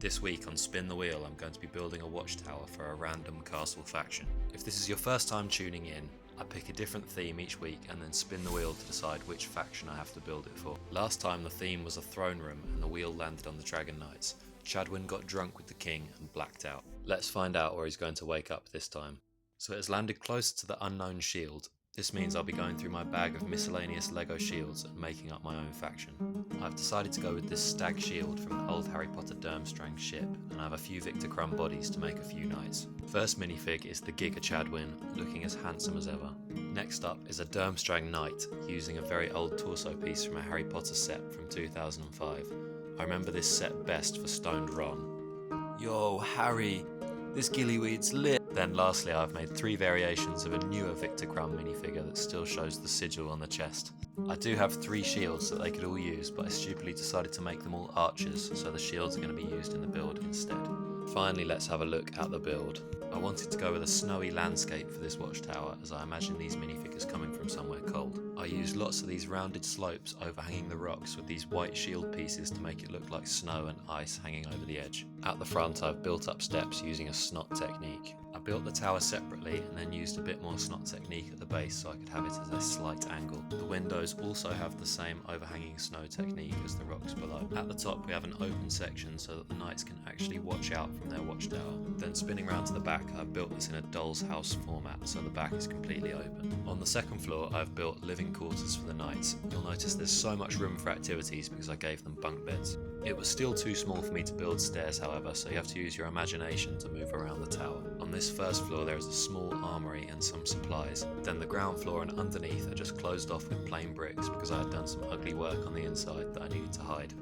This week on Spin the Wheel, I'm going to be building a watchtower for a random castle faction. If this is your first time tuning in, I pick a different theme each week and then spin the wheel to decide which faction I have to build it for. Last time the theme was a throne room and the wheel landed on the Dragon Knights. Chadwin got drunk with the king and blacked out. Let's find out where he's going to wake up this time. So it has landed close to the unknown shield. This means I'll be going through my bag of miscellaneous Lego shields and making up my own faction. I've decided to go with this stag shield from the old Harry Potter Durmstrang ship, and I have a few Victor Crumb bodies to make a few knights. First minifig is the Giga Chadwin, looking as handsome as ever. Next up is a Durmstrang knight, using a very old torso piece from a Harry Potter set from 2005. I remember this set best for Stoned Ron. Yo, Harry, this gillyweed's lit. Then lastly, I've made 3 variations of a newer Victor Crumb minifigure that still shows the sigil on the chest. I do have 3 shields that they could all use, but I stupidly decided to make them all archers, so the shields are going to be used in the build instead. Finally, let's have a look at the build. I wanted to go with a snowy landscape for this watchtower, as I imagine these minifigures coming from somewhere cold. I used lots of these rounded slopes overhanging the rocks with these white shield pieces to make it look like snow and ice hanging over the edge. At the front, I've built up steps using a snot technique. I built the tower separately and then used a bit more snot technique at the base so I could have it at a slight angle. The windows also have the same overhanging snow technique as the rocks below. At the top we have an open section so that the knights can actually watch out from their watchtower. Then spinning round to the back, I've built this in a doll's house format so the back is completely open. On the second floor I've built living quarters for the knights. You'll notice there's so much room for activities because I gave them bunk beds. It was still too small for me to build stairs however, so you have to use your imagination to move around the tower. On this first floor there is a small armoury and some supplies. Then the ground floor and underneath are just closed off with plain bricks because I had done some ugly work on the inside that I needed to hide.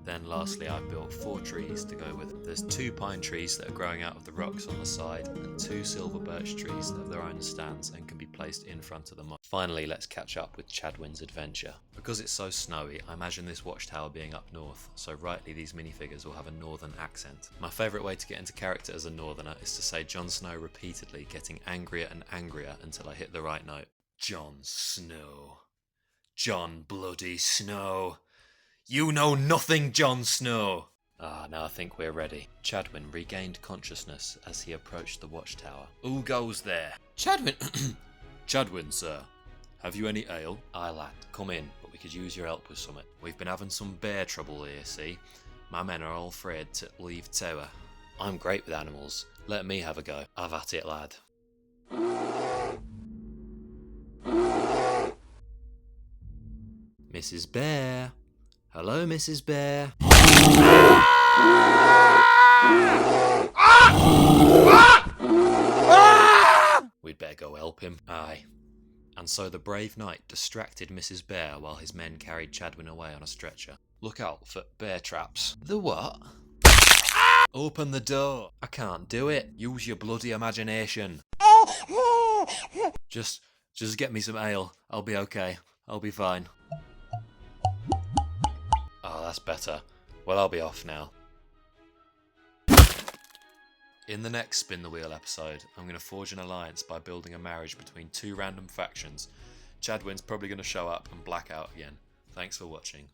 Then lastly I've built 4 trees to go with it. There's 2 pine trees that are growing out of the rocks on the side and 2 silver birch trees that have their own stands and can be placed in front of them. Finally, let's catch up with Chadwin's adventure. Because it's so snowy, I imagine this watchtower being up north, so rightly these minifigures will have a northern accent. My favourite way to get into character as a northerner is to say Jon Snow repeatedly, getting angrier and angrier until I hit the right note. Jon Snow. Jon bloody Snow. You know nothing, Jon Snow! Now I think we're ready. Chadwin regained consciousness as he approached the watchtower. Who goes there? Chadwin! Chadwin, sir. Have you any ale? Aye, lad. Come in, but we could use your help with something. We've been having some bear trouble here, see? My men are all afraid to leave tower. I'm great with animals. Let me have a go. Have at it, lad. Mrs. Bear. Hello, Mrs. Bear. We'd better go help him. Aye. And so the brave knight distracted Mrs. Bear while his men carried Chadwin away on a stretcher. Look out for bear traps. The what? Open the door. I can't do it. Use your bloody imagination. Just get me some ale. I'll be okay. I'll be fine. Oh, that's better. Well, I'll be off now. In the next Spin the Wheel episode, I'm going to forge an alliance by building a marriage between 2 random factions. Chadwin's probably going to show up and black out again. Thanks for watching.